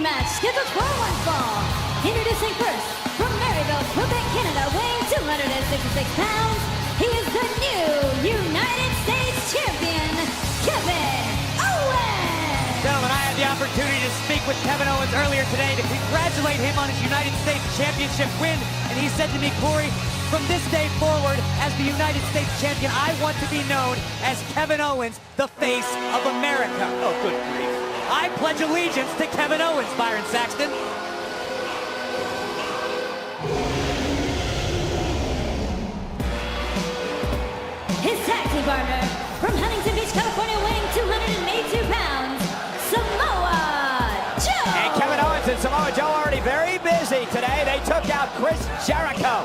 match scheduled for one fall. Introducing first, from Maryville, Quebec, Canada, weighing 266 pounds, he is the new United States Champion, Kevin Owens! Gentlemen, I had the opportunity to speak with Kevin Owens earlier today to congratulate him on his United States Championship win, and he said to me, Corey, from this day forward, as the United States Champion, I want to be known as Kevin Owens, the face of America. Oh, good grief. I pledge allegiance to Kevin Owens, Byron Saxton. His tag team partner, from Huntington Beach, California, weighing 282 pounds, Samoa Joe! And Kevin Owens and Samoa Joe already very busy today. They took out Chris Jericho.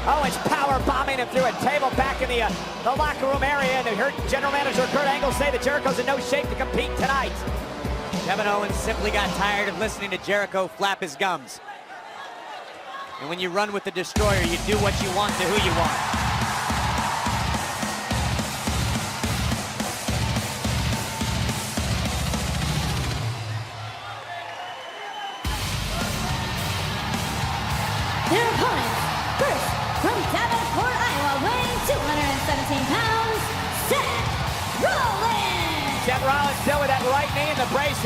Owens power bombing him through a table back in the locker room area. And you heard General Manager Kurt Angle say that Jericho's in no shape to compete tonight. Kevin Owens simply got tired of listening to Jericho flap his gums. And when you run with the Destroyer, you do what you want to who you want. Their opponents, first, from Davenport, Iowa, weighing 217 pounds, Seth Rollins! Seth Rollins still with that right knee in the brace.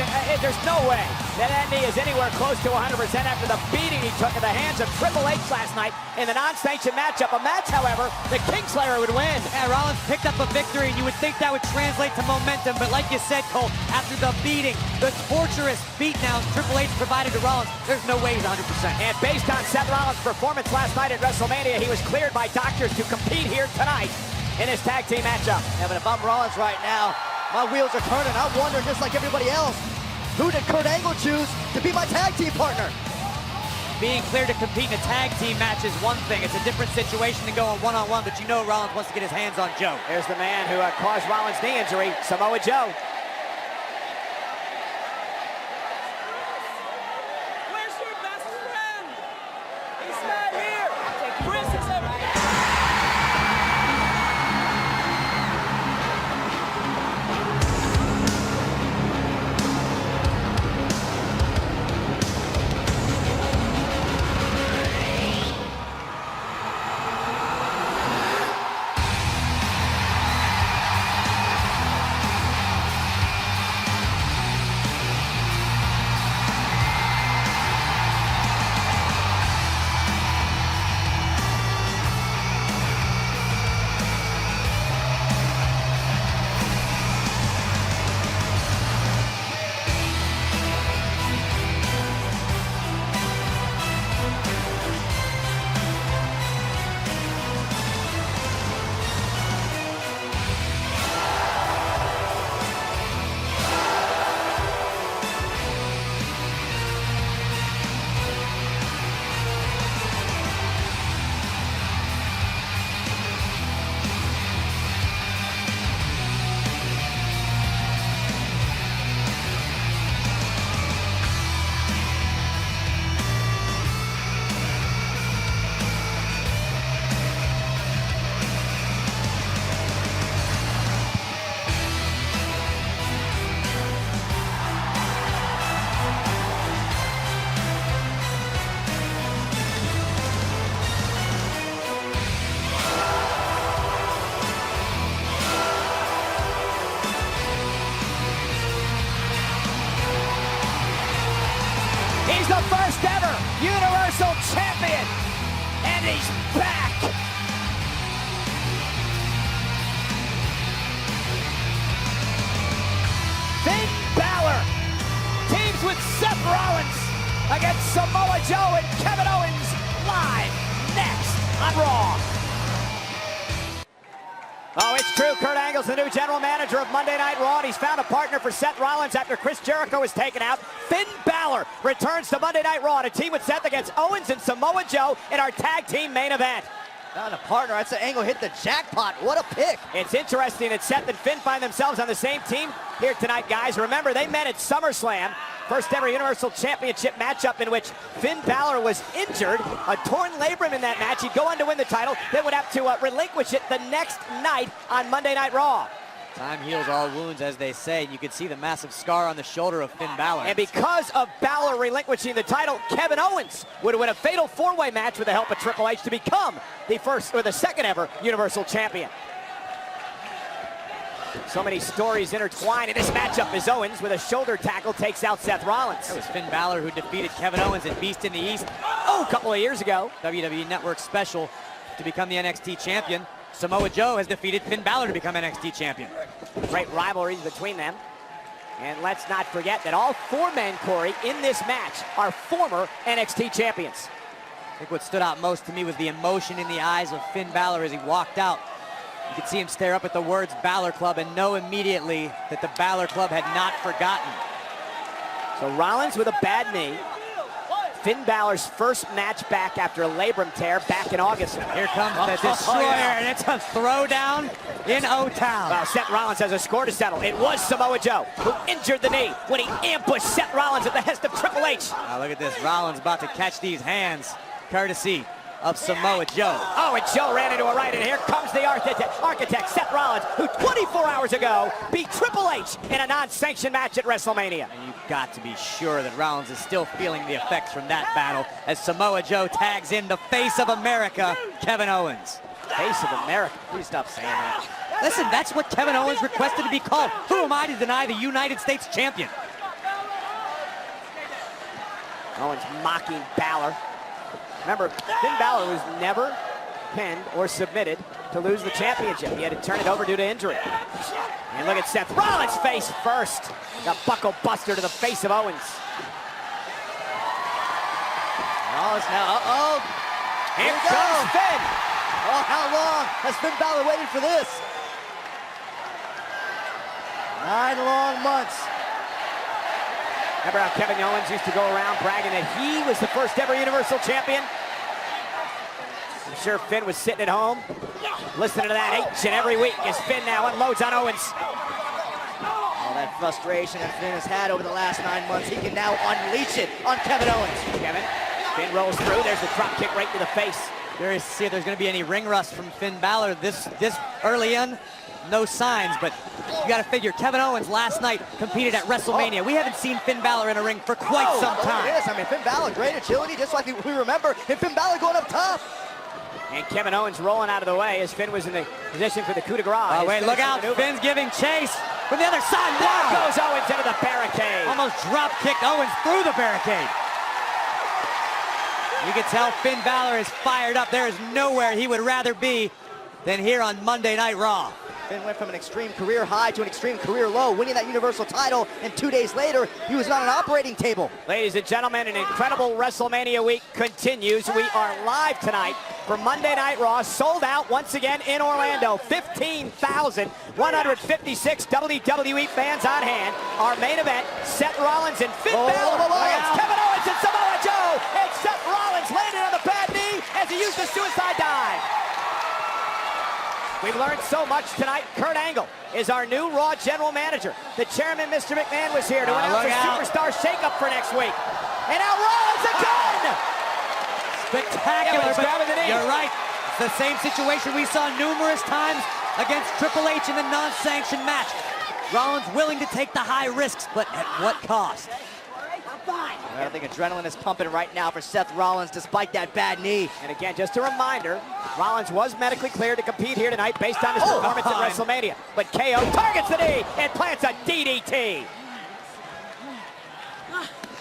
There's no way that knee is anywhere close to 100% after the beating he took at the hands of Triple H last night in the non-sanctioned matchup. A match, however, the Kingslayer would win. Yeah, Rollins picked up a victory, and you would think that would translate to momentum, but like you said, Cole, after the beating, the torturous beatdowns Triple H provided to Rollins, there's no way he's 100%. And based on Seth Rollins' performance last night at WrestleMania, he was cleared by doctors to compete here tonight in his tag team matchup. Yeah, but if I'm Rollins right now, my wheels are turning. I'm wondering, just like everybody else, who did Kurt Angle choose to be my tag team partner? Being clear to compete in a tag team match is one thing. It's a different situation than going one-on-one, but you know Rollins wants to get his hands on Joe. Here's the man who caused Rollins' knee injury, Samoa Joe. Where's your best friend? He's not here. Chris is over. He's the first ever Universal Champion, and he's back. Finn Balor teams with Seth Rollins against Samoa Joe and Kevin Owens live next on Raw. Oh, it's true. Kurt Angle's the new general manager of Monday Night Raw, and he's found a partner for Seth Rollins after Chris Jericho is taken out. Finn Balor returns to Monday Night Raw to team with Seth against Owens and Samoa Joe in our tag team main event. Not a partner. I'd say Angle hit the jackpot. What a pick. It's interesting that Seth and Finn find themselves on the same team here tonight, guys. Remember, they met at SummerSlam. First ever Universal Championship matchup in which Finn Balor was injured, a torn labrum in that match. He'd go on to win the title, then would have to relinquish it the next night on Monday Night Raw. Time heals all wounds, as they say. You can see the massive scar on the shoulder of Finn Balor. And because of Balor relinquishing the title, Kevin Owens would win a fatal four-way match with the help of Triple H to become the first or the second ever Universal Champion. So many stories intertwined in this matchup as Owens, with a shoulder tackle, takes out Seth Rollins. That was Finn Balor who defeated Kevin Owens at Beast in the East. Oh, a couple of years ago. WWE Network special to become the NXT champion. Samoa Joe has defeated Finn Balor to become NXT champion. Great rivalries between them. And let's not forget that all four men, Corey, in this match are former NXT champions. I think what stood out most to me was the emotion in the eyes of Finn Balor as he walked out. You could see him stare up at the words Balor Club and know immediately that the Balor Club had not forgotten. So Rollins with a bad knee. Finn Balor's first match back after a labrum tear back in August. Here comes the Destroyer, and it's a throwdown in O-Town. Well, Seth Rollins has a score to settle. It was Samoa Joe who injured the knee when he ambushed Seth Rollins at the behest of Triple H. Now look at this. Rollins about to catch these hands, courtesy of Samoa Joe. Oh, and Joe ran into a right, and here comes the architect, Seth Rollins, who 24 hours ago beat Triple H in a non-sanctioned match at WrestleMania. And you've got to be sure that Rollins is still feeling the effects from that battle as Samoa Joe tags in the face of America, Kevin Owens. Face of America. Please stop saying that. Listen, that's what Kevin Owens requested to be called. Who am I to deny the United States champion? Owens mocking Balor. Remember, Finn Balor was never pinned or submitted to lose the championship. He had to turn it over due to injury. And look at Seth Rollins face first. The buckle buster to the face of Owens. Rollins now, Here comes Finn. Oh, how long has Finn Balor waited for this? 9 long months. Remember how Kevin Owens used to go around bragging that he was the first ever Universal Champion? I'm sure Finn was sitting at home listening to that each and every week as Finn now unloads on Owens. All that frustration that Finn has had over the last 9 months, he can now unleash it on Kevin Owens. Finn rolls through. There's the drop kick right to the face. Curious to see if there's going to be any ring rust from Finn Balor this early in. No signs, but you got to figure Kevin Owens last night competed at WrestleMania. We haven't seen Finn Balor in a ring for quite some time. Look at this. I mean, Finn Balor, great agility, just like we remember, and Finn Balor going up top. And Kevin Owens rolling out of the way as Finn was in the position for the coup de grace. Oh, wait, look out. Finn's giving chase from the other side. There goes Owens into the barricade. Almost drop-kicked Owens through the barricade. You can tell Finn Balor is fired up. There is nowhere he would rather be than here on Monday Night Raw. Finn went from an extreme career high to an extreme career low, winning that Universal title, and 2 days later, he was on an operating table. Ladies and gentlemen, an incredible WrestleMania week continues. We are live tonight for Monday Night Raw, sold out once again in Orlando. 15,156 WWE fans on hand. Our main event, Seth Rollins and Finn Balor against Kevin Owens and Samoa Joe. And Seth Rollins landed on the bad knee as he used the suicide dive. We've learned so much tonight. Kurt Angle is our new Raw general manager. The chairman, Mr. McMahon, was here to announce a superstar shakeup for next week. And now Rollins again! Spectacular, grabbing the knee. You're right. It's the same situation we saw numerous times against Triple H in the non-sanctioned match. Rollins willing to take the high risks, but at what cost? I think adrenaline is pumping right now for Seth Rollins despite that bad knee. And again, just a reminder, Rollins was medically cleared to compete here tonight based on his performance at WrestleMania. But KO targets the knee and plants a DDT.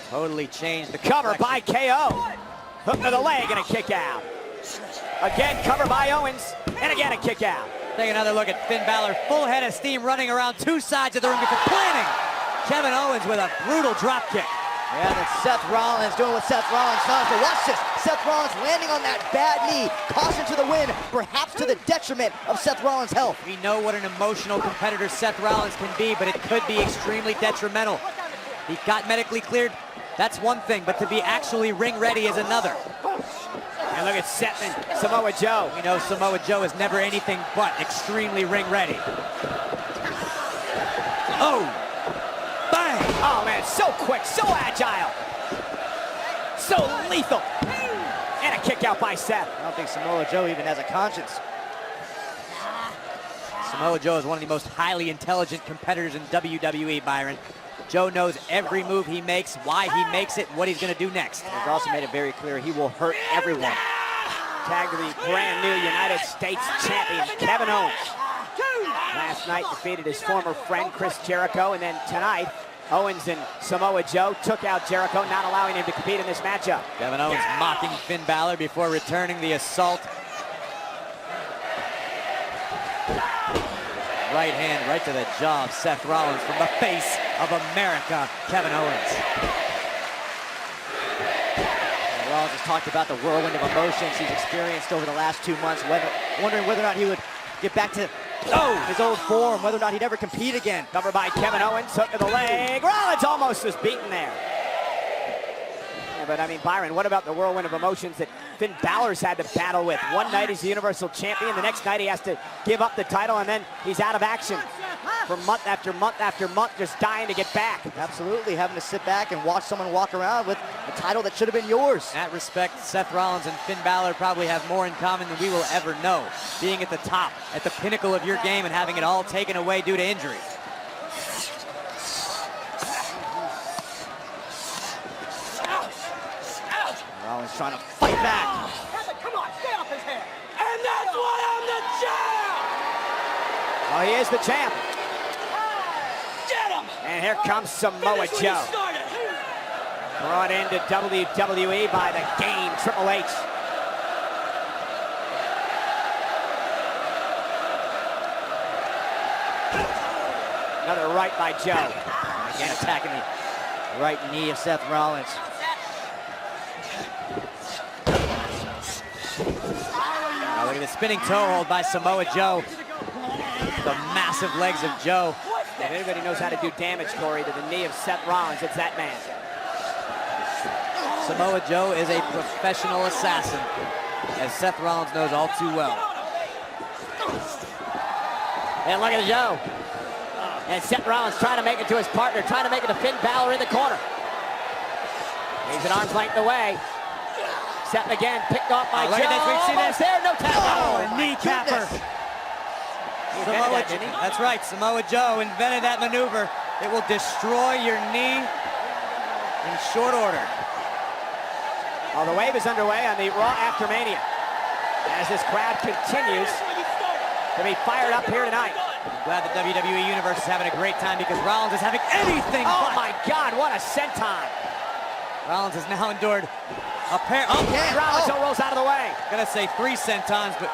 Totally changed the cover by KO. Hook to the leg and a kick out. Again, cover by Owens, and again a kick out. Take another look at Finn Balor, full head of steam running around two sides of the ring before planning. Kevin Owens with a brutal drop kick. Yeah, that's Seth Rollins doing what Seth Rollins does. But watch this. Seth Rollins landing on that bad knee. Caution to the wind, perhaps to the detriment of Seth Rollins' health. We know what an emotional competitor Seth Rollins can be, but it could be extremely detrimental. He got medically cleared. That's one thing, but to be actually ring ready is another. And look at Seth and Samoa Joe. We know Samoa Joe is never anything but extremely ring ready. Oh! Bang! Oh man, so quick, so agile. So lethal. And a kick out by Seth. I don't think Samoa Joe even has a conscience. Samoa Joe is one of the most highly intelligent competitors in WWE, Byron. Joe knows every move he makes, why he makes it, what he's going to do next. He's also made it very clear he will hurt everyone. Tag to the brand new United States champion, Kevin Owens. Last night defeated his former friend, Chris Jericho, and then tonight, Owens and Samoa Joe took out Jericho, not allowing him to compete in this matchup. Kevin Owens mocking Finn Balor before returning the assault. Right hand right to the jaw of Seth Rollins from the face of America, Kevin Owens. Rollins has talked about the whirlwind of emotions he's experienced over the last 2 months, wondering whether or not he would get back to his old form, whether or not he'd ever compete again. Covered by Kevin Owens, hook to the leg. Rollins almost was beaten there. Yeah, but I mean, Byron, what about the whirlwind of emotions that Finn Balor's had to battle with? One night he's the Universal Champion, the next night he has to give up the title, and then he's out of action for month after month after month, just dying to get back. Absolutely, having to sit back and watch someone walk around with a title that should have been yours. In that respect, Seth Rollins and Finn Balor probably have more in common than we will ever know. Being at the top, at the pinnacle of your game, and having it all taken away due to injury. Rollins trying to fight back. Come on, stay off his head. And that's why I'm the champ! Well, he is the champ. Get him! And here comes Samoa Finish what he Joe. started. Brought into WWE by the Game, Triple H. Another right by Joe. Again attacking the right knee of Seth Rollins. Now look at the spinning toe hold by Samoa Joe. The massive legs of Joe. If anybody knows how to do damage, Corey, to the knee of Seth Rollins, it's that man. Samoa Joe is a professional assassin, as Seth Rollins knows all too well. And look at Joe. And Seth Rollins trying to make it to his partner, trying to make it to Finn Balor in the corner. He's an arm's length away. Seth again, picked off by look Joe. at this, we've seen Almost this. there, no tap. Oh, knee capper. That's right, Samoa Joe invented that maneuver. It will destroy your knee in short order. Oh, the wave is underway on the Raw After Mania as this crowd continues to be fired up here tonight. Glad the WWE Universe is having a great time because Rollins is having anything Oh but. my God, what a senton. Rollins has now endured a pair. And Rollins rolls out of the way. Gonna say 3 sentons, but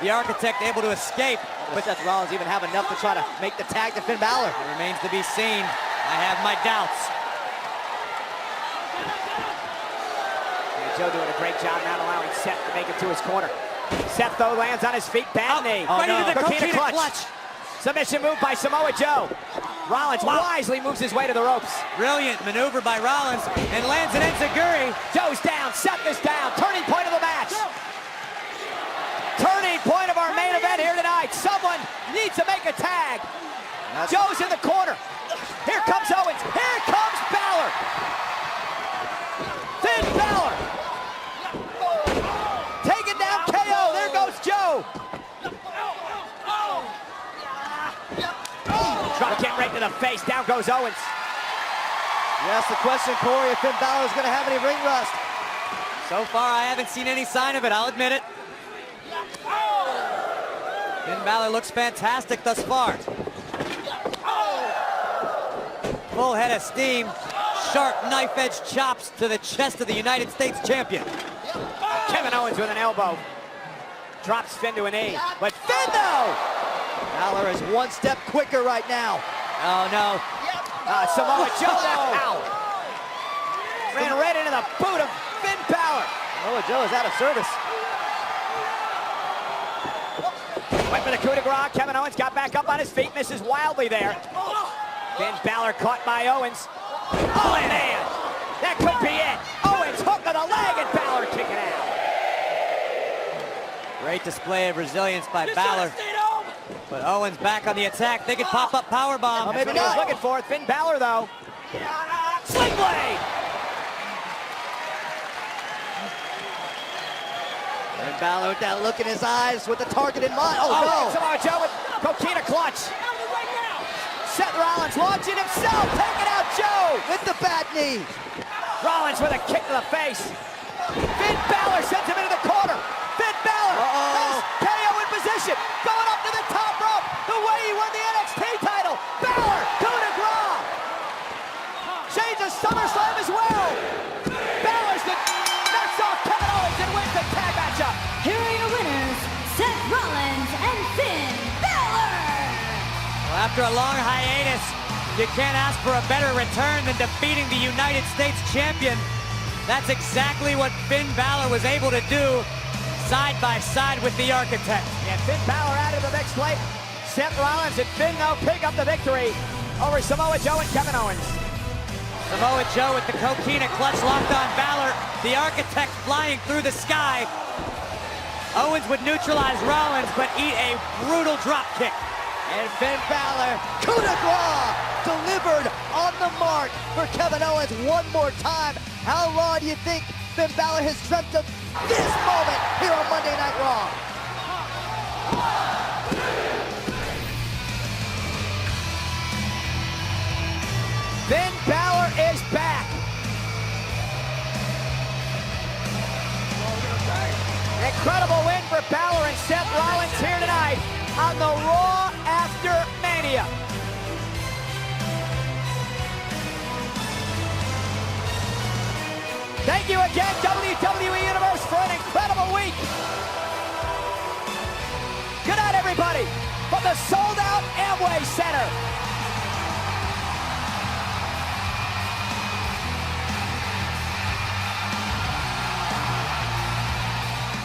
the Architect able to escape. But Seth Rollins even have enough to try to make the tag to Finn Balor. It remains to be seen. I have my doubts. And Joe doing a great job not allowing Seth to make it to his corner. Seth, though, lands on his feet. Bad knee. Right into the Coquina Coquina clutch. Submission move by Samoa Joe. Rollins wisely moves his way to the ropes. Brilliant maneuver by Rollins and lands an enziguri. Joe's down, Seth is down. Turning point of the match. Turning point of our main event here tonight. Someone needs to make a tag. Joe's in the corner. Here comes Owens. Here comes Balor. Finn Balor. Taking down KO. There goes Joe. Drop kick right to the face. Down goes Owens. You asked the question, Corey, if Finn Balor is going to have any ring rust. So far, I haven't seen any sign of it, I'll admit it. Finn Balor looks fantastic thus far. Full head of steam, sharp knife-edge chops to the chest of the United States champion. Kevin Owens with an elbow. Drops Finn to a knee. But Finn, though! Balor is one step quicker right now. Oh, no. Samoa Joe, ow! Ran right into the boot of Finn Balor. Samoa Joe is out of service. Went for the coup de grace. Kevin Owens got back up on his feet, misses wildly there. Finn Balor caught by Owens. Oh, man! That could be it. Owens hook of the leg and Balor kicking out. Great display of resilience by Balor. But Owens back on the attack. They could pop up powerbomb. Maybe he was looking for it. Finn Balor, though. Sling blade! And Balor with that look in his eyes with the target in mind. Oh, no! Samoa Joe with Coquina Rollins launching himself, taking out Joe. With the bad knee. Rollins with a kick to the face. Finn Balor sends him into the corner. Finn Balor has KO in position, going up to the top rope, the way he won the NXT title. Balor, coup de grace. Changes SummerSlam as well. Balor's the knocks off Kevin Owens and wins the tag matchup. Here are your winners, Seth Rollins and Finn Balor. Well, after a long hiatus, you can't ask for a better return than defeating the United States champion. That's exactly what Finn Balor was able to do, side by side with the Architect. And Finn Balor out of the next plate. Seth Rollins and Finn now pick up the victory over Samoa Joe and Kevin Owens. Samoa Joe with the coquina clutch locked on Balor. The Architect flying through the sky. Owens would neutralize Rollins, but eat a brutal drop kick. And Finn Balor, coup de grace, delivered on the mark for Kevin Owens one more time. How long do you think Finn Balor has dreamt of this moment here on Monday Night Raw? Finn Balor is back. Incredible win for Balor and Seth Rollins here tonight on the Raw After Mania. Thank you again, WWE Universe, for an incredible week. Good night, everybody, from the sold-out Amway Center.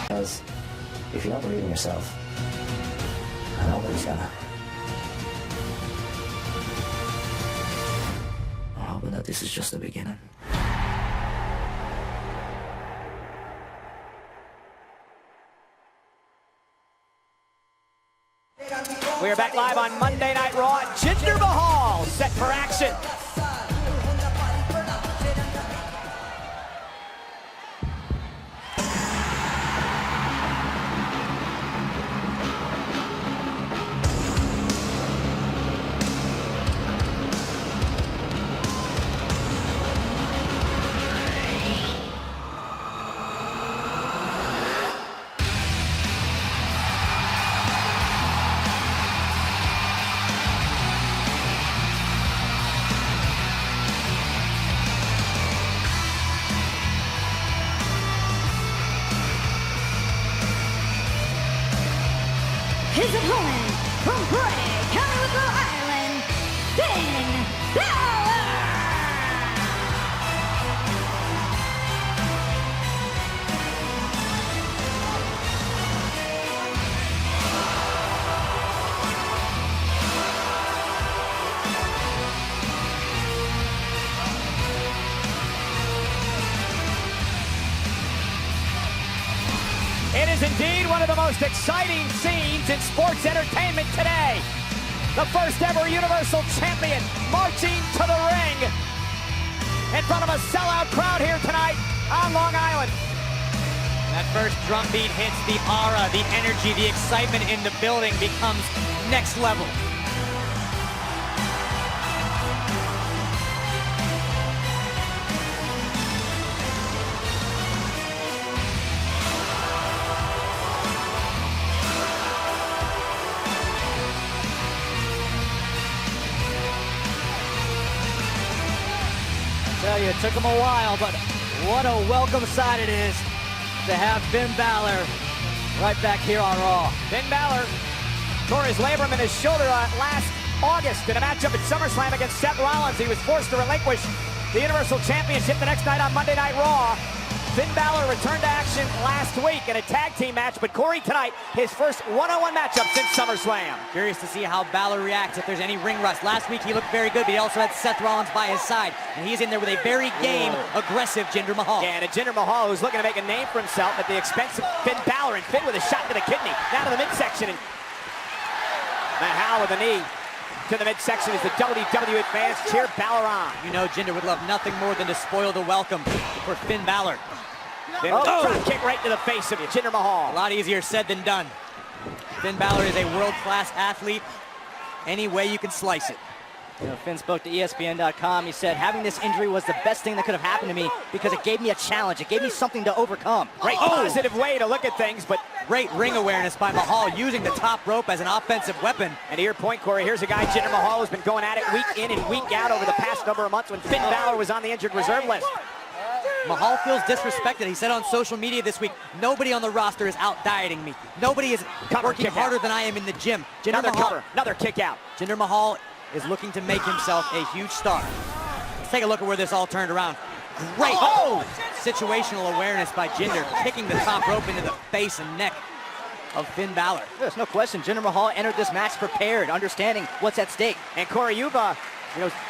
Because if you don't believe in yourself, nobody's gonna. I'm hoping that this is just the beginning. We are back live on Monday Night Raw. Jinder Mahal set for action. His opponent from Bray, County Wicklow, Ireland, Finn Balor. It is indeed one of the most exciting scenes in sports entertainment today. The first ever Universal Champion marching to the ring in front of a sellout crowd here tonight on Long Island. That first drum beat hits, the aura, the energy, the excitement in the building becomes next level. Tell you, it took him a while, but what a welcome sight it is to have Finn Balor right back here on Raw. Finn Balor tore his labrum in his shoulder last August in a matchup at SummerSlam against Seth Rollins. He was forced to relinquish the Universal Championship the next night on Monday Night Raw. Finn Balor returned to action last week in a tag team match, but Corey, tonight, his first one-on-one matchup since SummerSlam. Curious to see how Balor reacts, if there's any ring rust. Last week he looked very good, but he also had Seth Rollins by his side. And he's in there with a very game, aggressive Jinder Mahal. Yeah, and a Jinder Mahal who's looking to make a name for himself at the expense of Finn Balor. And Finn with a shot to the kidney, down to the midsection. And Mahal with a knee to the midsection as the WWE fans cheer Balor on. You know Jinder would love nothing more than to spoil the welcome for Finn Balor. Drop kick right to the face of Jinder Mahal. A lot easier said than done. Finn Balor is a world-class athlete, any way you can slice it. You know, Finn spoke to ESPN.com. He said, having this injury was the best thing that could have happened to me because it gave me a challenge. It gave me something to overcome. Great positive way to look at things, but Great ring awareness by Mahal, using the top rope as an offensive weapon. and to your point, Corey, here's a guy, Jinder Mahal, who's been going at it week in and week out over the past number of months when Finn Balor was on the injured reserve list. Mahal feels disrespected. He said on social media this week, nobody on the roster is out dieting me. Nobody is working harder than I am in the gym. Another cover, another kick out. Jinder Mahal is looking to make himself a huge star. Let's take a look at where this all turned around. Great situational awareness by Jinder, kicking the top rope into the face and neck of Finn Balor. There's no question. Jinder Mahal entered this match prepared, understanding what's at stake. And Corey, you've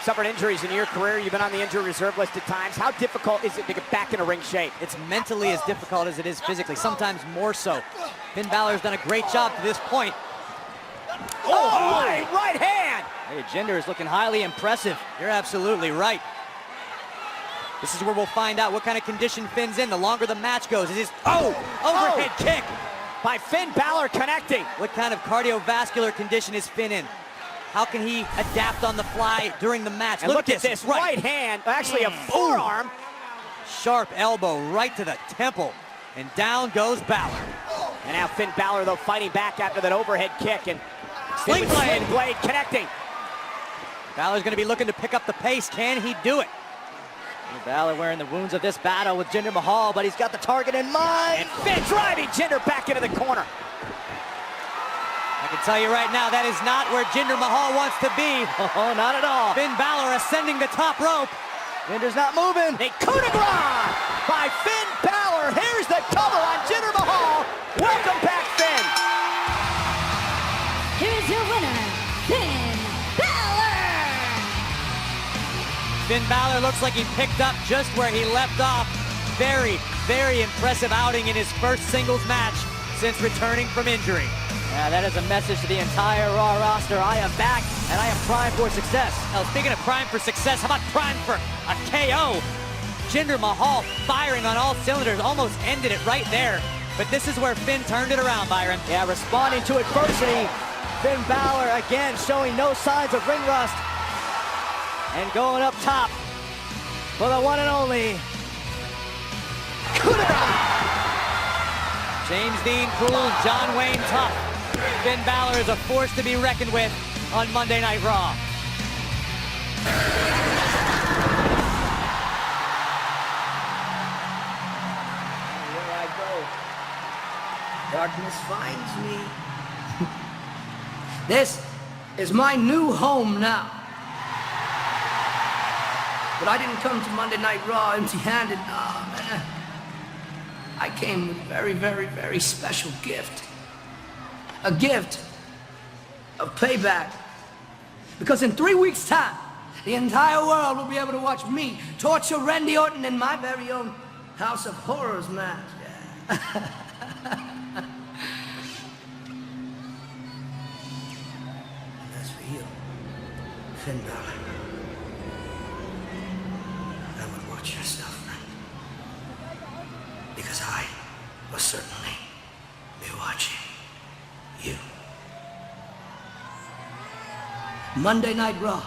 suffered injuries in your career. You've been on the injury reserve list at times. How difficult is it to get back into ring shape? It's mentally as difficult as it is physically, sometimes more so. Finn Balor's done a great job to this point. Right hand! Hey, Jinder is looking highly impressive. You're absolutely right. This is where we'll find out what kind of condition Finn's in the longer the match goes. It is overhead kick by Finn Balor connecting. What kind of cardiovascular condition is Finn in? How can he adapt on the fly during the match? And look at this right hand, actually a forearm. Sharp elbow right to the temple, and down goes Balor. And now Finn Balor, though, fighting back after that overhead kick, and Sling blade connecting. Balor's going to be looking to pick up the pace. Can he do it? Balor wearing the wounds of this battle with Jinder Mahal, but he's got the target in mind. And Finn driving Jinder back into the corner. I can tell you right now, that is not where Jinder Mahal wants to be. Oh, not at all. Finn Balor ascending the top rope. Jinder's not moving. A coup de grace by Finn Balor. Here's the cover on Jinder Mahal. Welcome back, Finn. Here's your winner, Finn Balor. Finn Balor looks like he picked up just where he left off. Very, very impressive outing in his first singles match since returning from injury. Yeah, that is a message to the entire Raw roster. I am back, and I am primed for success. Now, speaking of prime for success, how about prime for a KO? Jinder Mahal firing on all cylinders, almost ended it right there. But this is where Finn turned it around, Byron. Yeah, responding to adversity. Finn Balor again showing no signs of ring rust. And going up top for the one and only coup de grace. James Dean cool, John Wayne tough. Finn Balor is a force to be reckoned with on Monday Night Raw. Where I go, darkness finds me. This is my new home now. But I didn't come to Monday Night Raw empty-handed. Oh, man. I came with a very, very, very special gift. A gift of payback. Because in 3 weeks' time, the entire world will be able to watch me torture Randy Orton in my very own House of Horrors match. Yeah. That's for you, Finn Balor. I would watch your stuff, friend. Because I will certainly be watching you. Monday Night Raw.